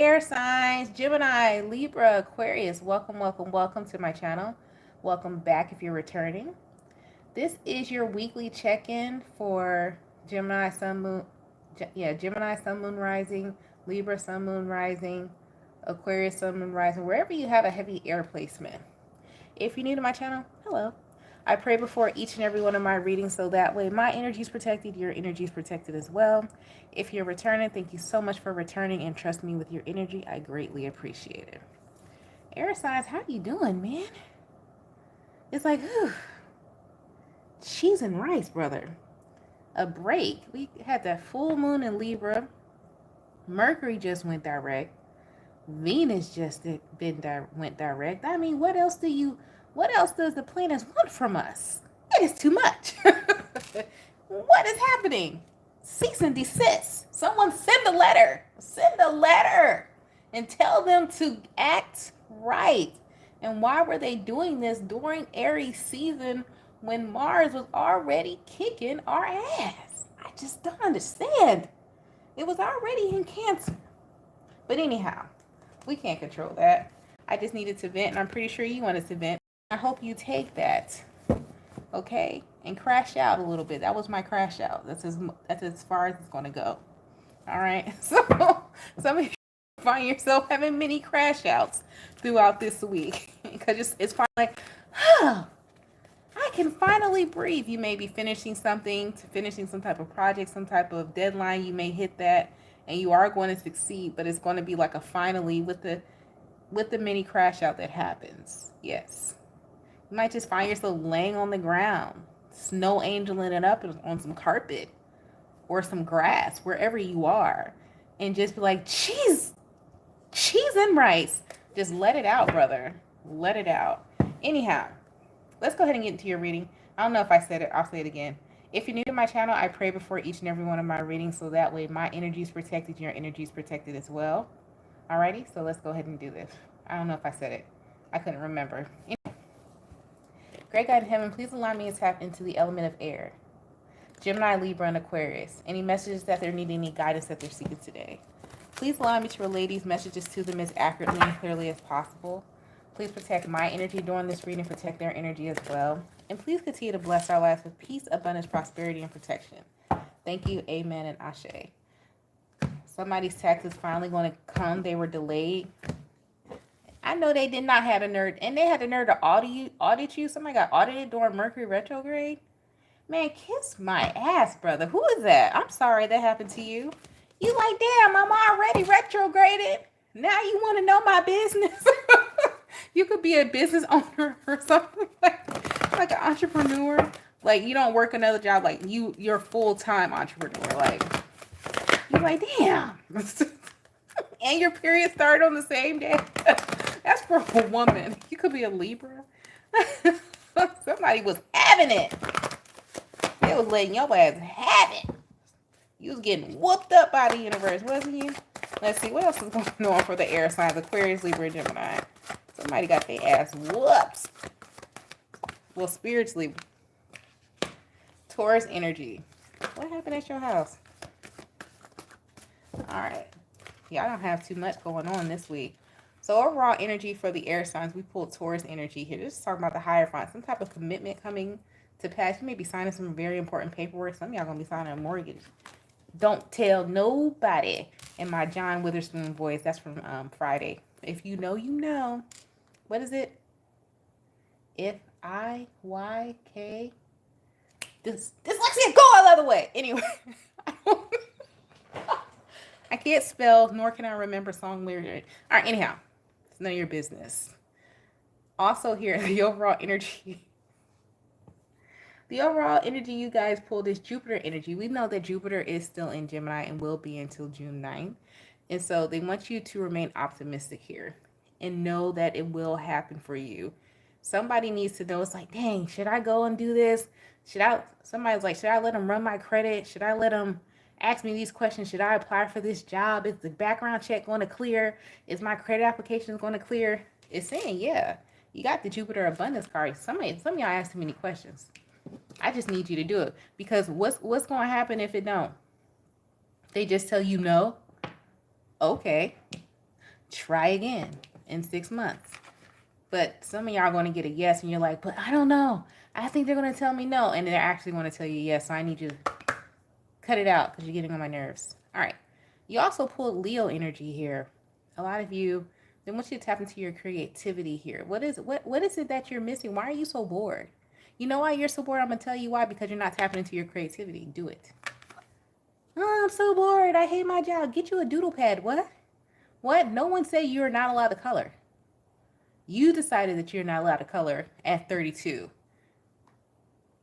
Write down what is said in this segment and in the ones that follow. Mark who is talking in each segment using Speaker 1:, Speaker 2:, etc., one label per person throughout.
Speaker 1: Air signs, Gemini, Libra, Aquarius. Welcome, welcome, welcome to my channel. Welcome back if you're returning. This is your weekly check-in for Gemini, Sun, Moon, Gemini, Sun, Moon, Rising, Libra, Sun, Moon, Rising, Aquarius, Sun, Moon, Rising, wherever you have a heavy air placement. If you're new to my channel, hello. I pray before each and every one of my readings so that way my energy is protected, your energy is protected as well. If you're returning, thank you so much for returning and trust me with your energy. I greatly appreciate it. Air signs, how you doing, man? It's like, whew, cheese and rice, brother. A break. We had that full moon in Libra. Mercury just went direct. Venus just went direct. I mean, what else does the planets want from us? It is too much. What is happening? Cease and desist. Someone send a letter. Send a letter and tell them to act right. And why were they doing this during Aries season when Mars was already kicking our ass? I just don't understand. It was already in Cancer. But anyhow, we can't control that. I just needed to vent, and I'm pretty sure you wanted to vent. I hope you take that, okay, and crash out a little bit. That was my crash out. That's as far as it's going to go. All right. So some of you find yourself having many crash outs throughout this week because it's finally like, oh, I can finally breathe. You may be finishing some type of project, some type of deadline. You may hit that, and you are going to succeed, but it's going to be like a finally with the mini crash out that happens. Yes. You might just find yourself laying on the ground, snow angeling it up on some carpet or some grass, wherever you are, and just be like, cheese and rice. Just let it out, brother. Let it out. Anyhow, let's go ahead and get into your reading. I don't know if I said it. I'll say it again. If you're new to my channel, I pray before each and every one of my readings so that way my energy is protected, your energy is protected as well. Alrighty, so let's go ahead and do this. I don't know if I said it. I couldn't remember. Great God in heaven, please allow me to tap into the element of air. Gemini, Libra, and Aquarius. Any messages that they're needing, any guidance that they're seeking today. Please allow me to relay these messages to them as accurately and clearly as possible. Please protect my energy during this reading, protect their energy as well. And please continue to bless our lives with peace, abundance, prosperity, and protection. Thank you, amen, and ashe. Somebody's tax is finally going to come. They were delayed. I know they did not have a nerve, and they had the nerve to audit you. Somebody got audited during Mercury retrograde. Man, kiss my ass, brother. Who is that? I'm sorry that happened to you. You like, damn, I'm already retrograded. Now you want to know my business? You could be a business owner or something like an entrepreneur. Like you don't work another job. Like you're a full-time entrepreneur. Like you're like, damn. And your period started on the same day. That's for a woman. You could be a Libra. Somebody was having it. They was letting your ass have it. You was getting whooped up by the universe, wasn't you? Let's see, what else is going on for the air signs? Aquarius, Libra, Gemini. Somebody got their ass whoops. Well, spiritually. Taurus energy. What happened at your house? All right. Yeah, I don't have too much going on this week. So overall energy for the air signs, we pulled Taurus energy here. This is talking about the Hierophant, some type of commitment coming to pass. You may be signing some very important paperwork. Some of y'all going to be signing a mortgage. Don't tell nobody in my John Witherspoon voice. That's from Friday. If you know, you know. What is it? F-I-Y-K. Dyslexia, go all the other way. Anyway. I can't spell, nor can I remember song lyrics. All right, anyhow. It's none of your business. Also here, the overall energy. The overall energy you guys pulled is Jupiter energy. We know that Jupiter is still in Gemini and will be until June 9th. And so they want you to remain optimistic here and know that it will happen for you. Somebody needs to know, it's like, dang, should I go and do this? Somebody's like, should I let them run my credit? Should I let them ask me these questions? Should I apply for this job? Is the background check going to clear? Is my credit application going to clear? It's saying, yeah, you got the Jupiter abundance card. Some of y'all ask too many questions. I just need you to do it because what's going to happen if it don't? They just tell you no. Okay. Try again in 6 months. But some of y'all are going to get a yes, and you're like, but I don't know. I think they're going to tell me no, and they're actually going to tell you yes. So I need you to cut it out because you're getting on my nerves. All right. You also pulled Leo energy here. A lot of you, they want you to tap into your creativity here. What is it that you're missing? Why are you so bored? You know why you're so bored? I'm going to tell you why. Because you're not tapping into your creativity. Do it. Oh, I'm so bored. I hate my job. Get you a doodle pad. What? What? No one said you're not allowed to color. You decided that you're not allowed to color at 32.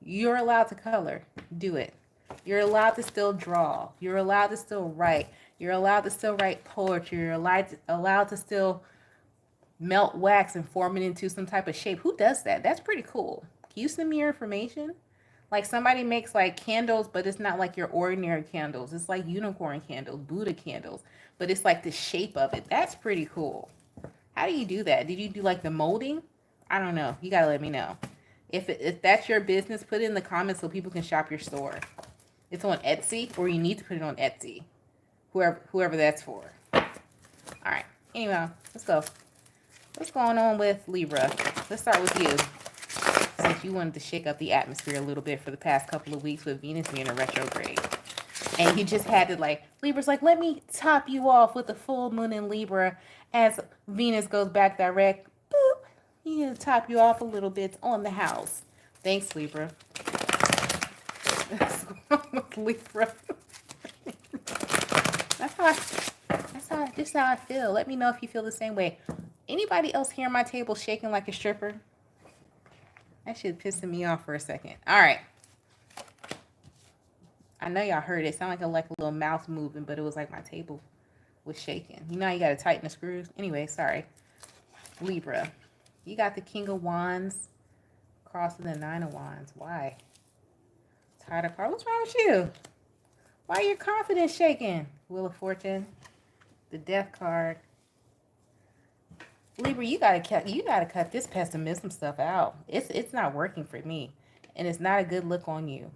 Speaker 1: You're allowed to color. Do it. You're allowed to still draw. You're allowed to still write. You're allowed to still write poetry. You're allowed to still melt wax and form it into some type of shape. Who does that? That's pretty cool. Can you send me your information? Like somebody makes like candles, but it's not like your ordinary candles. It's like unicorn candles, Buddha candles, but it's like the shape of it. That's pretty cool. How do you do that? Did you do like the molding? I don't know. You gotta let me know. If that's your business, put it in the comments so people can shop your store. It's on Etsy, or you need to put it on Etsy. Whoever that's for. All right. Anyway, let's go. What's going on with Libra? Let's start with you. Since you wanted to shake up the atmosphere a little bit for the past couple of weeks with Venus being in retrograde. And you just had to like, Libra's like, let me top you off with the full moon in Libra as Venus goes back direct. Boop. You need to top you off a little bit on the house. Thanks, Libra. Libra. That's how I feel. Let me know if you feel the same way. Anybody else here at my table shaking like a stripper? That shit pissing me off for a second. All right. I know y'all heard it. It sounded like a little mouth moving, but it was like my table was shaking. You know how you got to tighten the screws? Anyway, sorry. Libra. You got the King of Wands crossing the Nine of Wands. Why? Tired of cards. What's wrong with you? Why are your confidence shaking? Wheel of Fortune. The Death card. Libra, you gotta cut this pessimism stuff out. It's not working for me. And it's not a good look on you.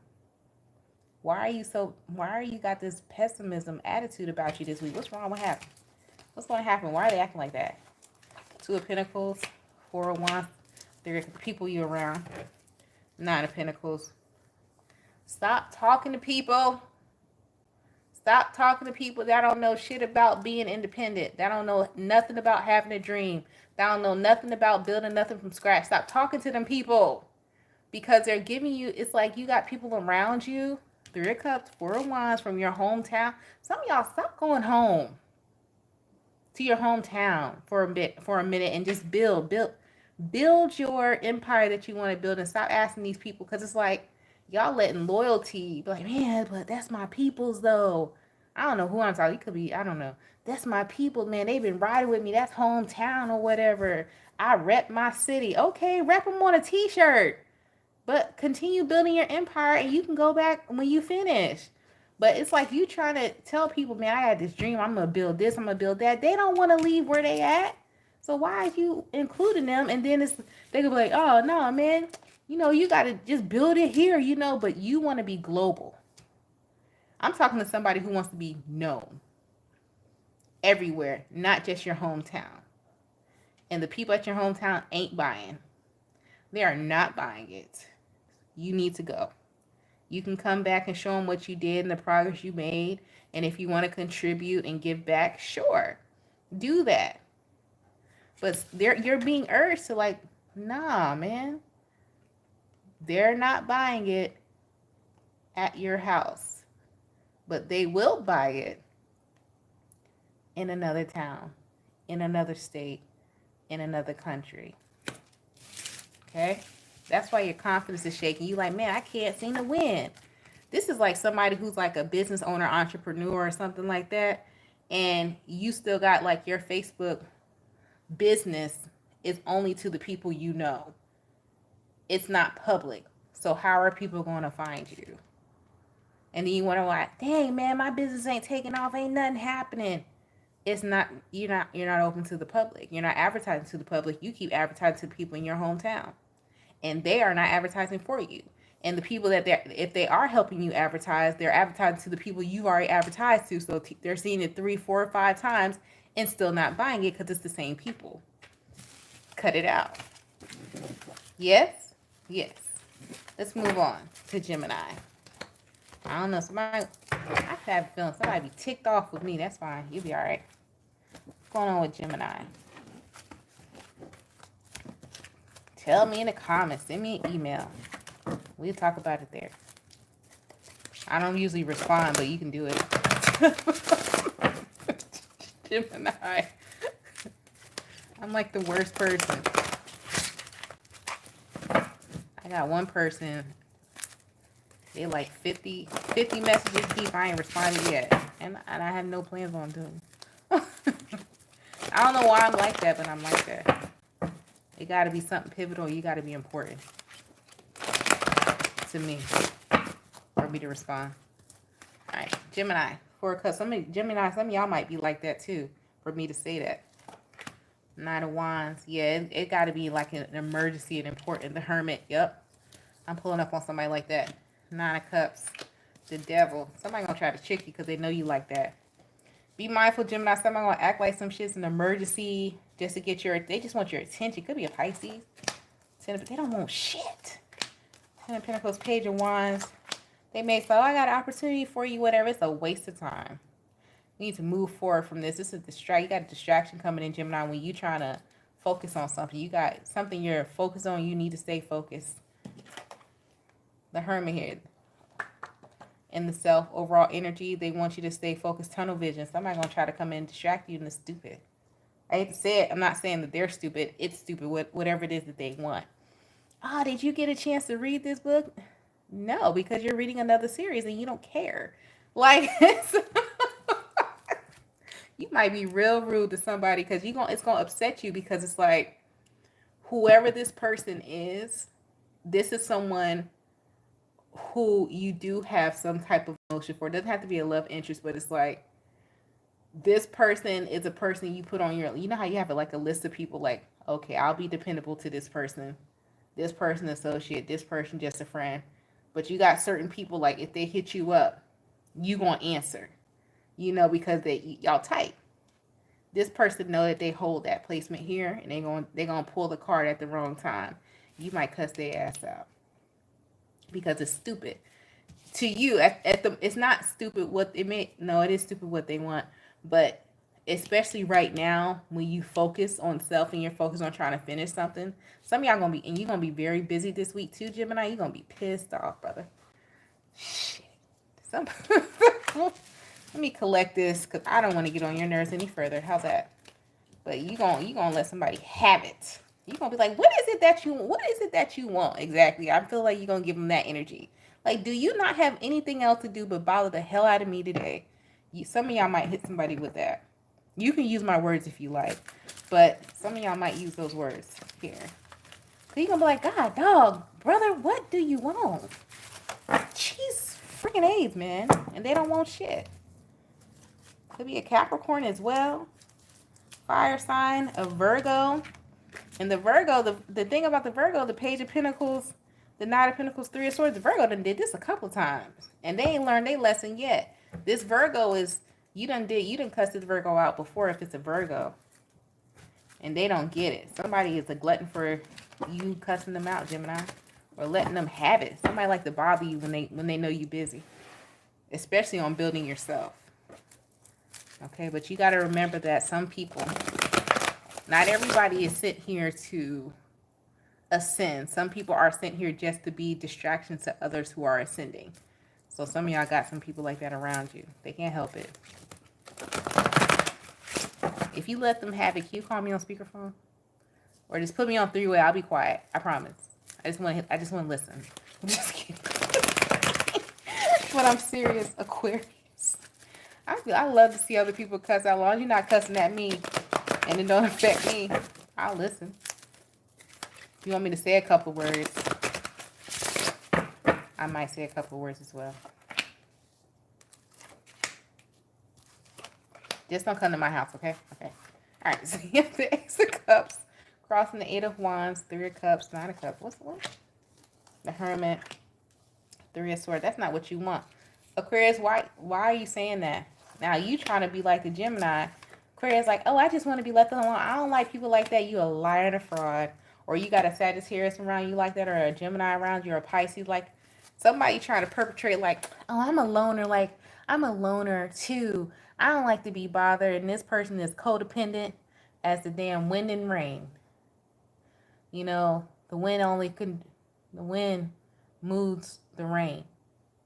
Speaker 1: Why are you got this pessimism attitude about you this week? What's wrong? What happened? What's going to happen? Why are they acting like that? Two of Pentacles, Four of Wands. They're the people you around. Nine of Pentacles. Stop talking to people. Stop talking to people that don't know shit about being independent. That don't know nothing about having a dream. That don't know nothing about building nothing from scratch. Stop talking to them people. Because they're giving you, it's like you got people around you. Three of Cups, Four of Wands from your hometown. Some of y'all stop going home to your hometown for a minute and just build your empire that you want to build, and stop asking these people, because it's like y'all letting loyalty be like, man, but that's my people's though. I don't know who I'm talking. It could be, I don't know. That's my people, man. They've been riding with me. That's hometown or whatever. I rep my city. Okay, rep them on a t-shirt. But continue building your empire, and you can go back when you finish. But it's like you trying to tell people, man, I had this dream. I'm going to build this. I'm going to build that. They don't want to leave where they at. So why are you including them? And then they could be like, oh, no, man. You know, you got to just build it here, you know. But you want to be global. I'm talking to somebody who wants to be known everywhere, not just your hometown. And the people at your hometown ain't buying. They are not buying it. You need to go. You can come back and show them what you did and the progress you made. And if you want to contribute and give back, sure, do that. But you're being urged to like, nah, man. They're not buying it at your house. But they will buy it in another town, in another state, in another country. Okay? That's why your confidence is shaking. You like, man, I can't seem to win. This is like somebody who's like a business owner, entrepreneur, or something like that. And you still got like your Facebook business is only to the people you know. It's not public. So how are people going to find you? And then you wonder like, dang, man, my business ain't taking off. Ain't nothing happening. It's not, you're not open to the public. You're not advertising to the public. You keep advertising to people in your hometown. And they are not advertising for you. And the people that if they are helping you advertise, they're advertising to the people you've already advertised to. So they're seeing it 3, 4, 5 times, and still not buying it because it's the same people. Cut it out. Yes? Yes. Let's move on to Gemini. I don't know, somebody, I have a feeling somebody be ticked off with me. That's fine. You'll be all right. What's going on with Gemini? Tell me in the comments. Send me an email. We'll talk about it there. I don't usually respond, but you can do it. Gemini. I'm like the worst person. I got one person. They like 50 messages deep. I ain't responded yet. And I have no plans on doing. I don't know why I'm like that, but I'm like that. It got to be something pivotal. You got to be important to me for me to respond. All right, Gemini. Some of y'all might be like that too, for me to say that. Nine of Wands. Yeah, it got to be like an emergency and important. The Hermit. Yep. I'm pulling up on somebody like that. Nine of Cups. The Devil. Somebody gonna try to trick you because they know you like that. Be mindful, Gemini. Somebody gonna act like some shit's an emergency just to get they just want your attention. Could be a Pisces. They don't want shit. Ten of Pentacles, Page of Wands. They may say, oh, I got an opportunity for you, whatever. It's a waste of time. You need to move forward from this. This is you got a distraction coming in, Gemini, when you trying to focus on something. You got something you're focused on. You need to stay focused. The Hermit here. In the self, overall energy, they want you to stay focused. Tunnel vision. Somebody going to try to come in and distract you, and it's stupid. I hate to say it. I'm not saying that they're stupid. It's stupid, whatever it is that they want. Oh, did you get a chance to read this book? No, because you're reading another series and you don't care. Like, you might be real rude to somebody because it's going to upset you because it's like, whoever this person is, this is someone who you do have some type of emotion for. It doesn't have to be a love interest, but it's like, this person is a person you put on your, you know how you have like a list of people like, okay, I'll be dependable to this person associate, this person just a friend. But you got certain people, like if they hit you up, you gonna answer, because y'all tight. This person know that they hold that placement here, and they gonna pull the card at the wrong time. You might cuss their ass out because it's stupid to you. It's not stupid what it may. No, it is stupid what they want, but especially right now when you focus on self and you're focused on trying to finish something. Some of y'all gonna be, and you're gonna be very busy this week too, Gemini. You're gonna be pissed off, brother. Shit. Let me collect this because I don't want to get on your nerves any further. How's that? But you gonna let somebody have it. You're gonna be like, what is it that you want exactly? I feel like you're gonna give them that energy. Like, do you not have anything else to do but bother the hell out of me today? Some of y'all might hit somebody with that. You can use my words if you like, but some of y'all might use those words here. So you're gonna be like, God, dog, brother, what do you want? Jeez, freaking AIDS, man. And they don't want shit. Could be a Capricorn as well. Fire sign, a Virgo. And the Virgo, the thing about the Virgo, the Page of Pentacles, the Knight of Pentacles, Three of Swords, the Virgo done did this a couple times. And they ain't learned their lesson yet. This Virgo is, you done cuss this Virgo out before if it's a Virgo. And they don't get it. Somebody is a glutton for you cussing them out, Gemini. Or letting them have it. Somebody like to bother you when they know you busy. Especially on building yourself. Okay, but you got to remember that some people, not everybody is sent here to ascend. Some people are sent here just to be distractions to others who are ascending. So some of y'all got some people like that around you. They can't help it. If you let them have it, can you call me on speakerphone? Or just put me on three-way. I'll be quiet. I promise. I just want to listen. I'm just kidding. But I'm serious, Aquarius. I love to see other people cuss out. As long as you're not cussing at me and it don't affect me, I'll listen. If you want me to say a couple words, I might say a couple words as well. Just don't come to my house, okay? Okay. All right, so you have the Ace of Cups, crossing the Eight of Wands, Three of Cups, Nine of Cups. What's the one? The Hermit, Three of Swords. That's not what you want. Aquarius, why are you saying that? Now, you trying to be like the Gemini, Aquarius like, oh, I just want to be left alone. I don't like people like that. You a liar and a fraud. Or you got a Sagittarius around you like that, or a Gemini around you, or a Pisces, like somebody trying to perpetrate like, oh, I'm a loner, like I'm a loner too. I don't like to be bothered, and this person is codependent as the damn wind and rain. You know, the wind moves the rain,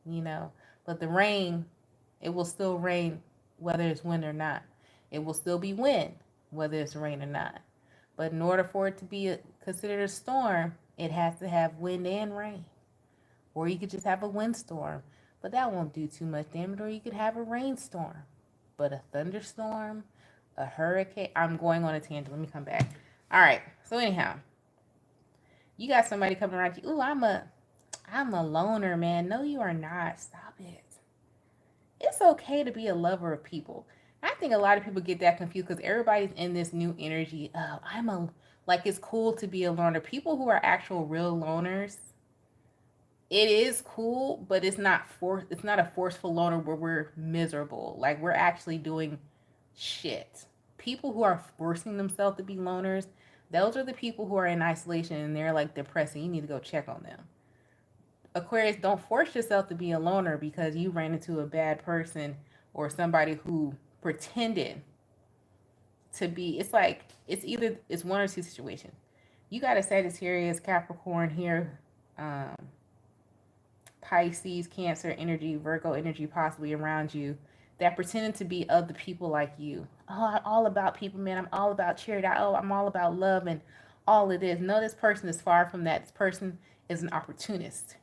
Speaker 1: you know, but the rain, it will still rain whether it's wind or not. It will still be wind whether it's rain or not. But in order for it to be considered a storm, it has to have wind and rain. Or you could just have a windstorm, but that won't do too much damage. Or you could have a rainstorm. But a thunderstorm, a hurricane. I'm going on a tangent. Let me come back. All right. So anyhow, you got somebody coming around you. Ooh, I'm a loner, man. No, you are not. Stop it. It's okay to be a lover of people. I think a lot of people get that confused because everybody's in this new energy of like it's cool to be a loner. People who are actual real loners, it is cool, but it's not a forceful loner where we're miserable. Like we're actually doing shit. People who are forcing themselves to be loners, those are the people who are in isolation and they're like depressing. You need to go check on them. Aquarius, don't force yourself to be a loner because you ran into a bad person or somebody who pretended to be. It's like it's one or two situations. You got a Sagittarius, Capricorn here, Pisces, Cancer energy, Virgo energy possibly around you that pretended to be other people like you. Oh, I'm all about people, man. I'm all about charity. Oh, I'm all about love and all it is. No, this person is far from that. This person is an opportunist.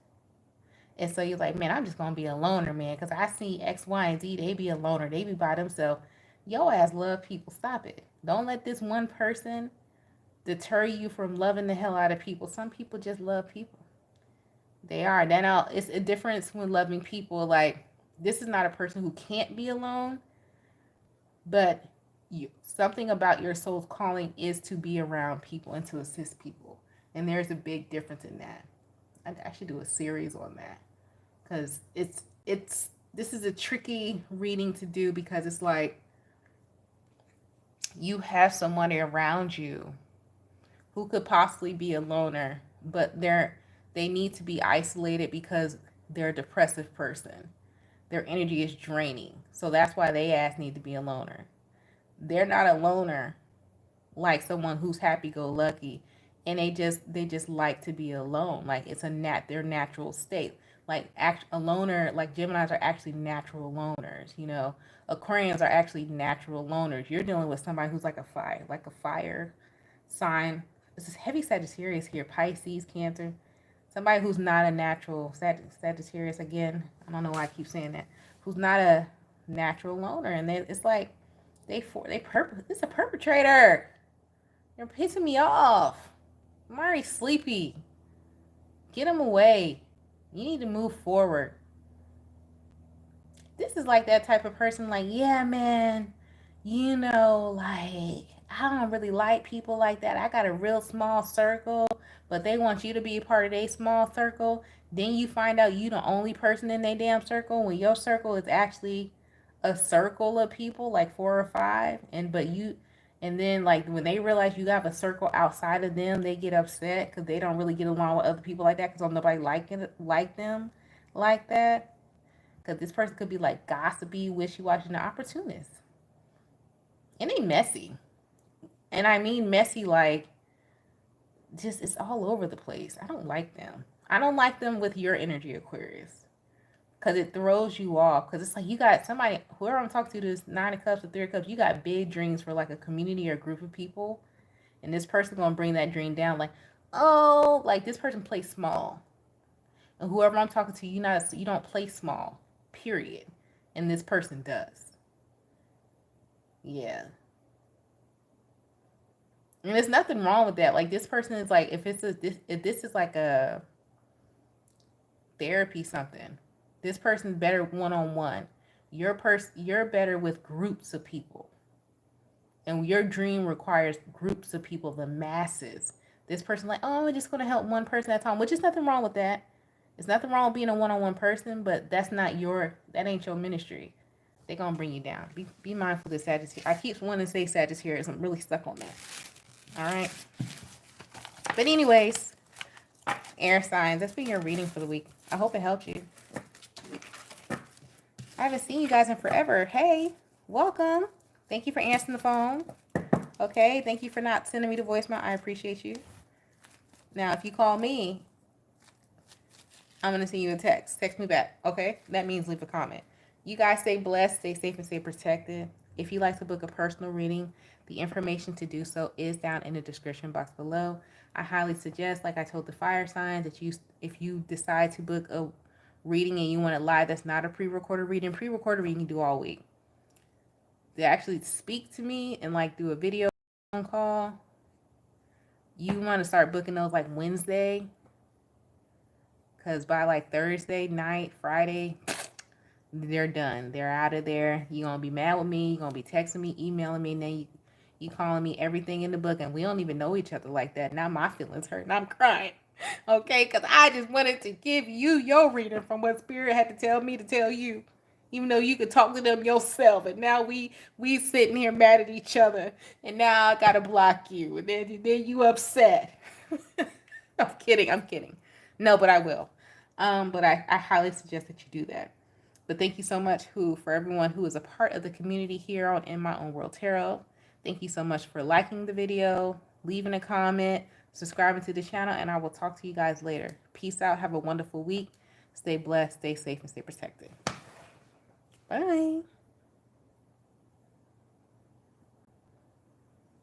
Speaker 1: And so you're like, man, I'm just going to be a loner, man, because I see X, Y, and Z. They be a loner. They be by themselves. Yo ass love people. Stop it. Don't let this one person deter you from loving the hell out of people. Some people just love people. They are. Then it's a difference when loving people. Like, this is not a person who can't be alone, but something about your soul's calling is to be around people and to assist people. And there's a big difference in that. I should do a series on that because this is a tricky reading to do because it's like you have somebody around you who could possibly be a loner, but they need to be isolated because they're a depressive person. Their energy is draining, so that's why they need to be a loner. They're not a loner like someone who's happy-go-lucky and they just like to be alone. Like it's their natural state. Like a loner, like Geminis are actually natural loners. You know, Aquarians are actually natural loners. You're dealing with somebody who's like a fire sign. This is heavy Sagittarius here, Pisces, Cancer. Somebody who's not a natural Sagittarius again. I don't know why I keep saying that. Who's not a natural loner, and it's like it's a perpetrator. They're pissing me off. I'm already sleepy. Get them away. You need to move forward. This is like that type of person, like, yeah, man, you know, like, I don't really like people like that. I got a real small circle, but they want you to be a part of their small circle. Then you find out you the only person in their damn circle when your circle is actually a circle of people, like 4 or 5, and then like when they realize you have a circle outside of them, they get upset because they don't really get along with other people like that because nobody like them like that. Because this person could be like gossipy, wishy-washy, and an opportunist. And they messy. And I mean messy like just it's all over the place. I don't like them. I don't like them with your energy, Aquarius. Because it throws you off. Because it's like you got somebody, whoever I'm talking to, this 9 of Cups or 3 of Cups, you got big dreams for like a community or a group of people. And this person's going to bring that dream down. Like, oh, like this person plays small. And whoever I'm talking to, you don't play small, period. And this person does. Yeah. And there's nothing wrong with that. Like this person is like, if this is like a therapy something, this person's better one-on-one. You're better with groups of people. And your dream requires groups of people, the masses. This person like, oh, I'm just going to help one person at a time, which is nothing wrong with that. There's nothing wrong with being a one-on-one person, but that ain't your ministry. They're going to bring you down. Be mindful of the Sagittarius. I keep wanting to say Sagittarius. I'm really stuck on that. All right. But anyways, air signs. That's been your reading for the week. I hope it helped you. I haven't seen you guys in forever. Hey, welcome. Thank you for answering the phone. Okay. Thank you for not sending me the voicemail. I appreciate you. Now, if you call me, I'm going to send you a text. Text me back. Okay. That means leave a comment. You guys stay blessed, stay safe, and stay protected. If you'd like to book a personal reading, the information to do so is down in the description box below. I highly suggest, like I told the fire signs, that if you decide to book a reading and you want it live, that's not a pre-recorded reading. Pre-recorded reading you do all week. To actually speak to me and like do a video phone call, you want to start booking those like Wednesday, because by like Thursday night, Friday, they're done. They're out of there. You're going to be mad with me. You're going to be texting me, emailing me, and then you calling me everything in the book, and we don't even know each other like that. Now my feelings hurt, and I'm crying. Okay? Because I just wanted to give you your reading from what Spirit had to tell me to tell you. Even though you could talk to them yourself. And now we sitting here mad at each other. And now I got to block you. And then you upset. I'm kidding. No, but I will. But I highly suggest that you do that. But thank you so much for everyone who is a part of the community here on In My Own World Tarot. Thank you so much for liking the video, leaving a comment, subscribing to the channel, and I will talk to you guys later. Peace out. Have a wonderful week. Stay blessed, stay safe, and stay protected. Bye.